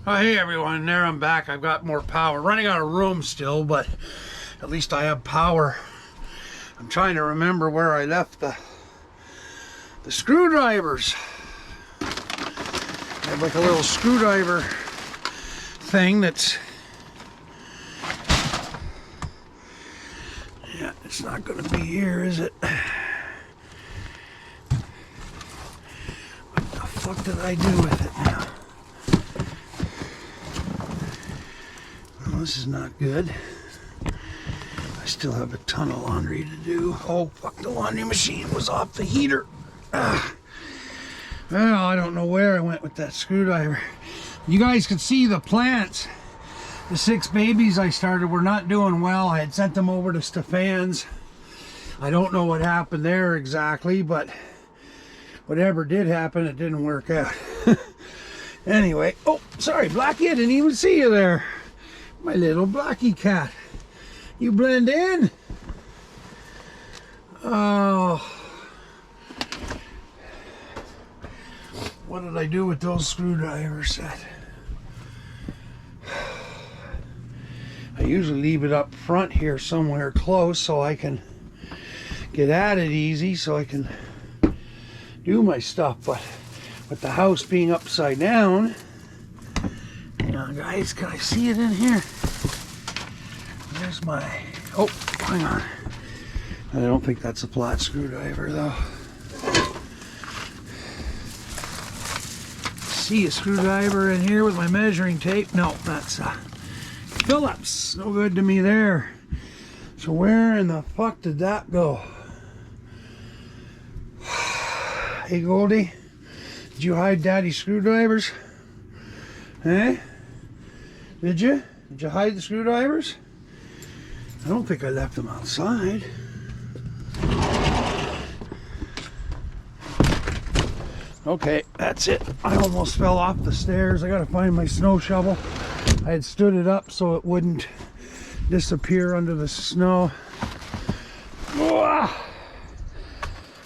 Oh, hey everyone, there I'm back. I've got more power. Running out of room still, but at least I have power. I'm trying to remember where I left the screwdrivers. I have like a little screwdriver thing that's... Yeah, it's not going to be here, is it? What the fuck did I do with it now? Well, this is not good. I still have a ton of laundry to do. Oh, fuck, the laundry machine was off the heater. Well, I don't know where I went with that screwdriver. You guys could see the plants. The 6 babies I started were not doing well. I had sent them over to Stefan's. I don't know what happened there exactly, but whatever did happen, it didn't work out. Anyway, oh, sorry, Blackie, I didn't even see you there. My little Blackie cat. You blend in? Oh. What did I do with those screwdrivers? I usually leave it up front here somewhere close so I can get at it easy, so I can do my stuff. But with the house being upside down, hang on guys, can I see it in here? There's my, oh, hang on. I don't think that's a flat screwdriver though. See a screwdriver in here with my measuring tape? No, that's Phillips. No good to me there. So where in the fuck did that go? Hey Goldie, did you hide Daddy's screwdrivers? Eh? Did you? Did you hide the screwdrivers? I don't think I left them outside. Okay, that's it. I almost fell off the stairs. I gotta find my snow shovel. I had stood it up so it wouldn't disappear under the snow. Oh,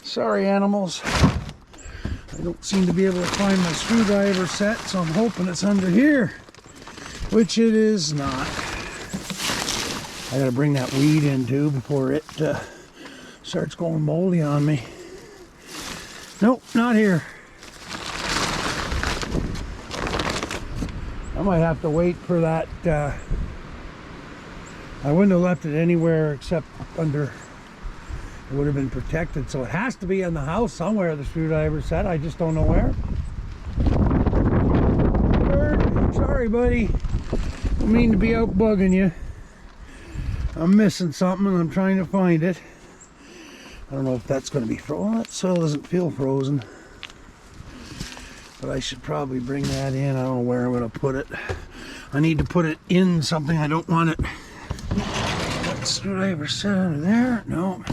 sorry, animals. I don't seem to be able to find my screwdriver set, so I'm hoping it's under here, which it is not. I gotta bring that weed in too before it starts going moldy on me. Nope, not here. I might have to wait for that. I wouldn't have left it anywhere except under. It would have been protected, so it has to be in the house somewhere. The screwdriver set. I just don't know where. Bird, sorry, buddy. Don't mean to be out bugging you. I'm missing something and I'm trying to find it. I don't know if that's going to be frozen. That soil doesn't feel frozen. But I should probably bring that in. I don't know where I'm going to put it. I need to put it in something. I don't want it. That screwdriver set under there? No.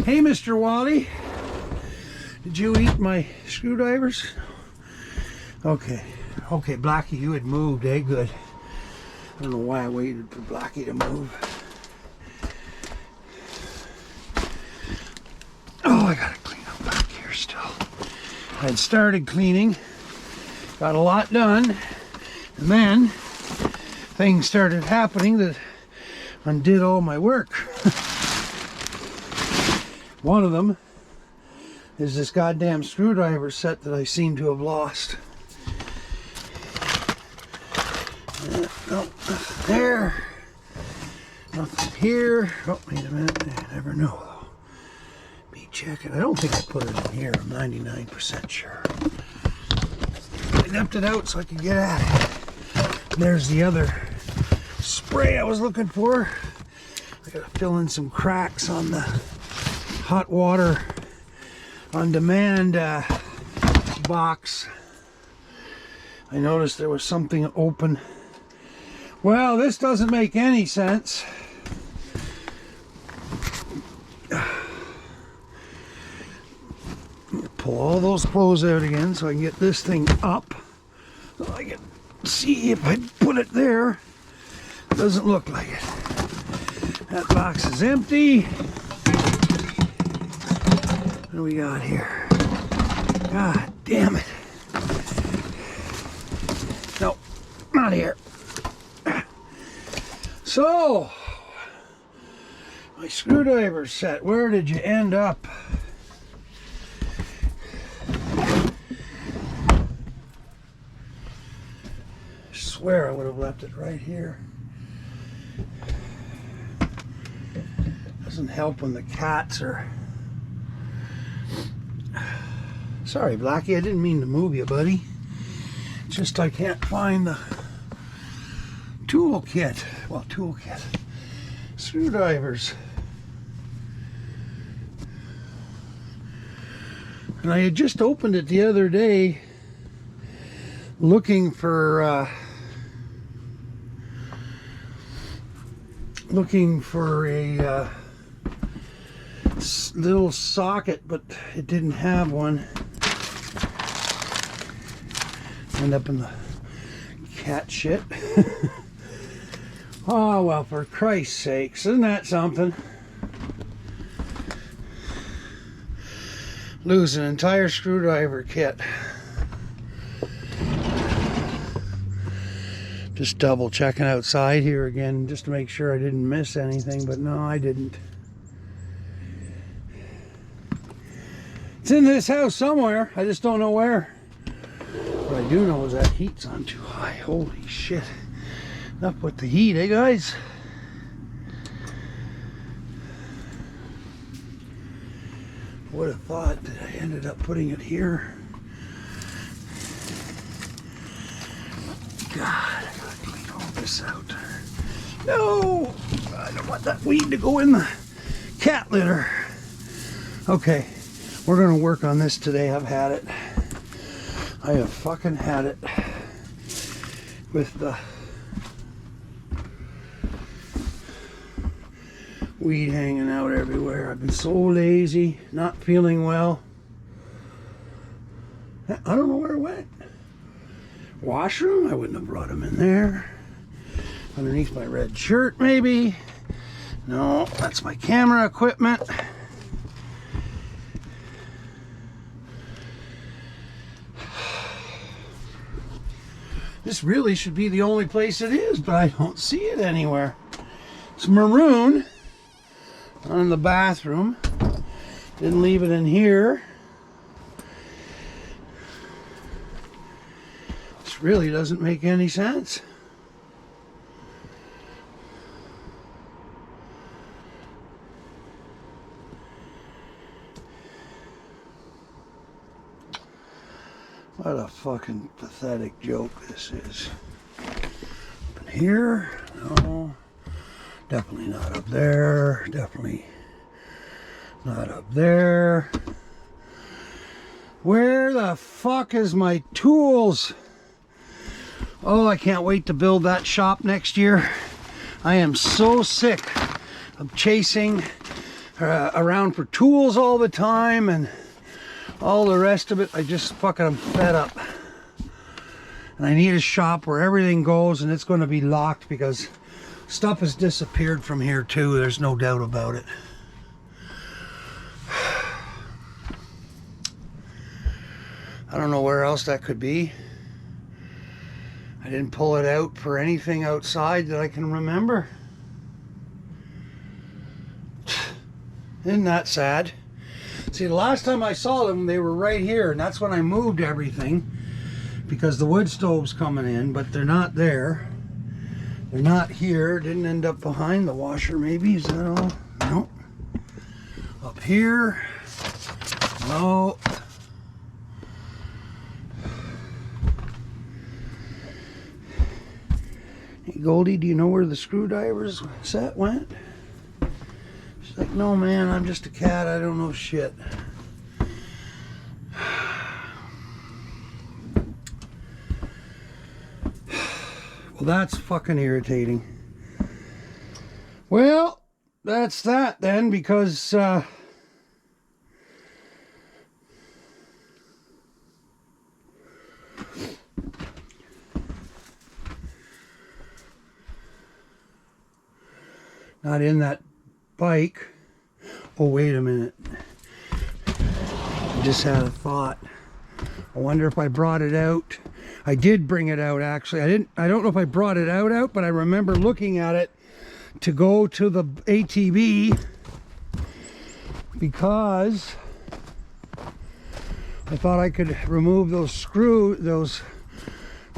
Hey, Mr. Wally. Did you eat my screwdrivers? Okay. Okay, Blackie, you had moved, eh? Good. I don't know why I waited for Blackie to move. Oh, I gotta clean up back here still. I had started cleaning, got a lot done, and then things started happening that undid all my work. One of them is this goddamn screwdriver set that I seem to have lost. No, nothing there, nothing here. Oh, wait a minute, I never know. Check it. I don't think I put it in here. I'm 99% sure. I left it out so I could get at it. There's the other spray I was looking for. I gotta fill in some cracks on the hot water on demand box. I noticed there was something open. Well, this doesn't make any sense. Pull all those clothes out again so I can get this thing up. So I can see if I put it there. It doesn't look like it. That box is empty. What do we got here? God damn it. No, Out of here. So, my screwdriver set, where did you end up? I swear I would have left it right here. Doesn't help when the cats are... Sorry, Blackie, I didn't mean to move you, buddy. It's just I can't find the toolkit. Well, toolkit. Screwdrivers. And I had just opened it the other day looking for a little socket, but it didn't have one. End up in the cat shit. Oh, well, for Christ's sakes, isn't that something? Lose an entire screwdriver kit. Just double checking outside here again just to make sure I didn't miss anything, but no, I didn't. It's in this house somewhere, I just don't know where. What I do know is that heat's on too high. Holy shit. Enough with the heat, eh guys? Would have thought that I ended up putting it here. God, I gotta clean all this out. No! I don't want that weed to go in the cat litter. Okay, we're gonna work on this today. I've had it. I have fucking had it with the weed hanging out everywhere. I've been so lazy, not feeling well. I don't know where it went. Washroom? I wouldn't have brought him in there. Underneath my red shirt, maybe. No, that's my camera equipment. This really should be the only place it is, but I don't see it anywhere. It's maroon on the bathroom. Didn't leave it in here. This really doesn't make any sense. What a fucking pathetic joke this is. Up in here? No. Definitely not up there. Definitely not up there. Where the fuck is my tools? Oh, I can't wait to build that shop next year. I am so sick of chasing around for tools all the time and all the rest of it. I just fucking am fed up. And I need a shop where everything goes, and it's going to be locked because stuff has disappeared from here too. There's no doubt about it. I don't know where else that could be. I didn't pull it out for anything outside that I can remember. Isn't that sad? See, the last time I saw them, they were right here, and that's when I moved everything because the wood stove's coming in, but they're not there. They're not here. Didn't end up behind the washer, maybe. Is that all? No. Up here. No. Hey, Goldie, do you know where the screwdrivers set went? She's like, no, man, I'm just a cat. I don't know shit. Well, that's fucking irritating. Well, that's that then, because not in that bike. Oh, wait a minute. I just had a thought. I wonder if I brought it out I did bring it out, actually. I don't know if I brought it out, but I remember looking at it to go to the ATV because I thought I could remove those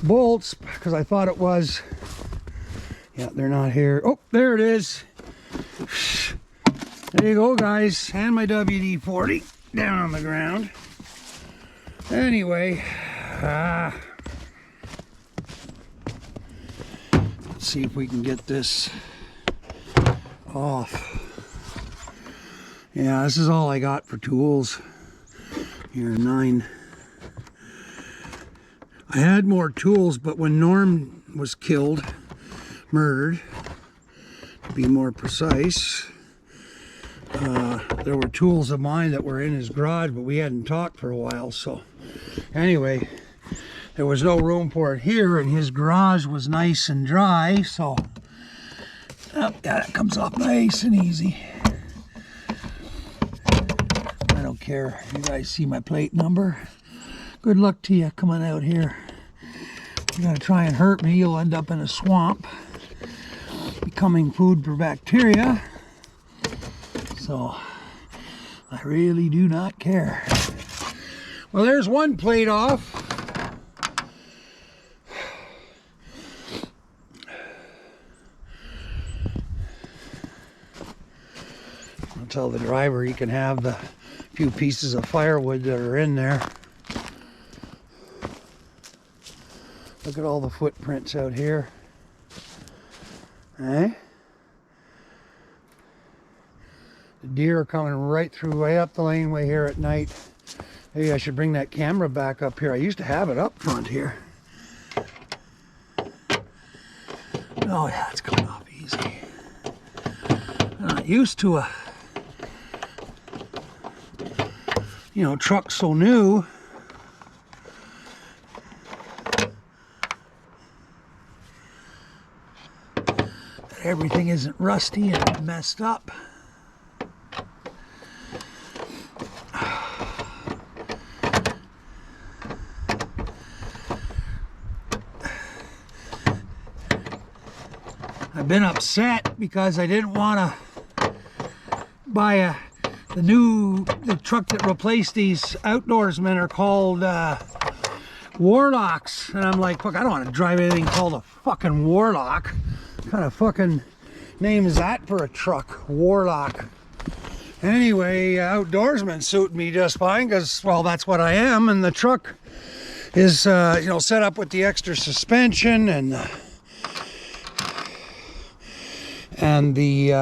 bolts, because I thought it was, yeah, they're not here. Oh, there it is. There you go, guys. And my WD-40 down on the ground. Anyway, let's see if we can get this off. Yeah, this is all I got for tools. Here, 9. I had more tools, but when Norm was killed, murdered, to be more precise, there were tools of mine that were in his garage, but we hadn't talked for a while. So anyway, there was no room for it here, and his garage was nice and dry, so oh, yeah, it comes off nice and easy. I don't care. You guys see my plate number? Good luck to you coming out here. You're gonna try and hurt me, you'll end up in a swamp, becoming food for bacteria. So I really do not care. Well, there's one plate off. I'll tell the driver he can have the few pieces of firewood that are in there. Look at all the footprints out here. Eh? The deer are coming right up the laneway here at night. Maybe I should bring that camera back up here. I used to have it up front here. Oh yeah, it's coming off easy. I'm not used to a, truck so new. Everything isn't rusty and messed up. I've been upset because I didn't want to buy the truck that replaced these outdoorsmen are called Warlocks, and I'm like, fuck, I don't want to drive anything called a fucking Warlock. What kind of fucking name is that for a truck? Warlock. Anyway, outdoorsmen suit me just fine because, well, that's what I am, and the truck is, set up with the extra suspension and the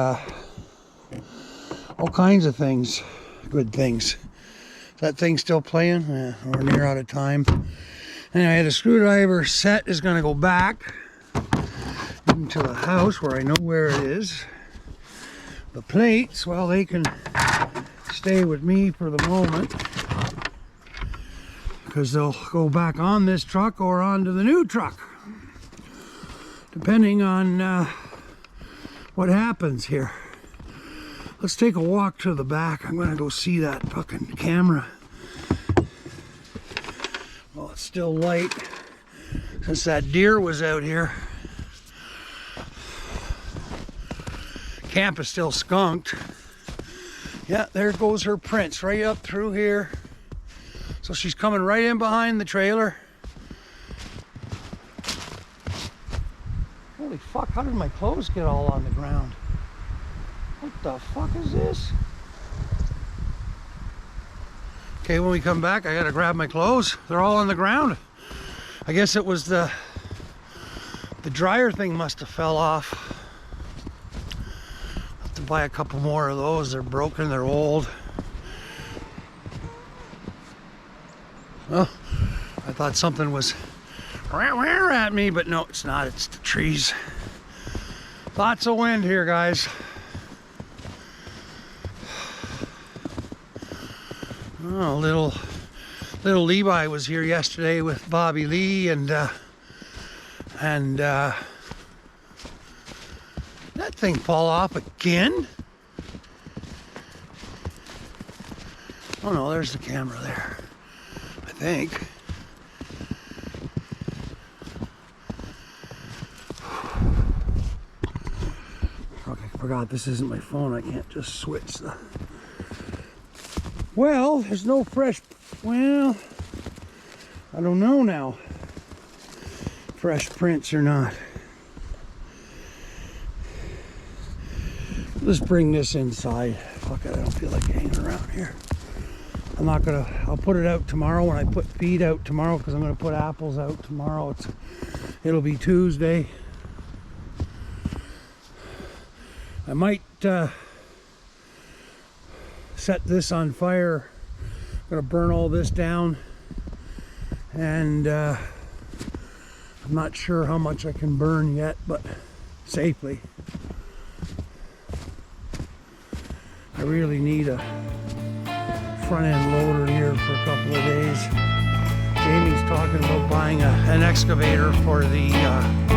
all kinds of things, good things. Is that thing still playing? Yeah, we're near out of time. Anyway, the screwdriver set is going to go back into the house where I know where it is. The plates, well, they can stay with me for the moment because they'll go back on this truck or onto the new truck, depending on what happens here. Let's take a walk to the back. I'm gonna go see that fucking camera. Well, it's still light since that deer was out here. Camp is still skunked. Yeah, there goes her prints right up through here. So she's coming right in behind the trailer. Holy fuck, how did my clothes get all on the ground? What the fuck is this? Okay, when we come back, I gotta grab my clothes. They're all on the ground. I guess it was the dryer thing must have fell off. Buy a couple more of those. They're broken, they're old. Oh, I thought something was at me, but no, it's not. It's the trees. Lots of wind here, guys. Oh, little Levi was here yesterday with Bobby Lee and that thing fall off again? Oh no, there's the camera there, I think. forgot this isn't my phone. I can't just switch the... Well, there's no fresh... Well, I don't know now. Fresh prints or not. Let's bring this inside. Fuck it, I don't feel like hanging around here. I'm not gonna... I'll put it out tomorrow when I put feed out tomorrow, because I'm gonna put apples out tomorrow. It'll be Tuesday. I might set this on fire. I'm gonna burn all this down, and I'm not sure how much I can burn yet, but safely. I really need a front end loader here for a couple of days. Jamie's talking about buying an excavator for the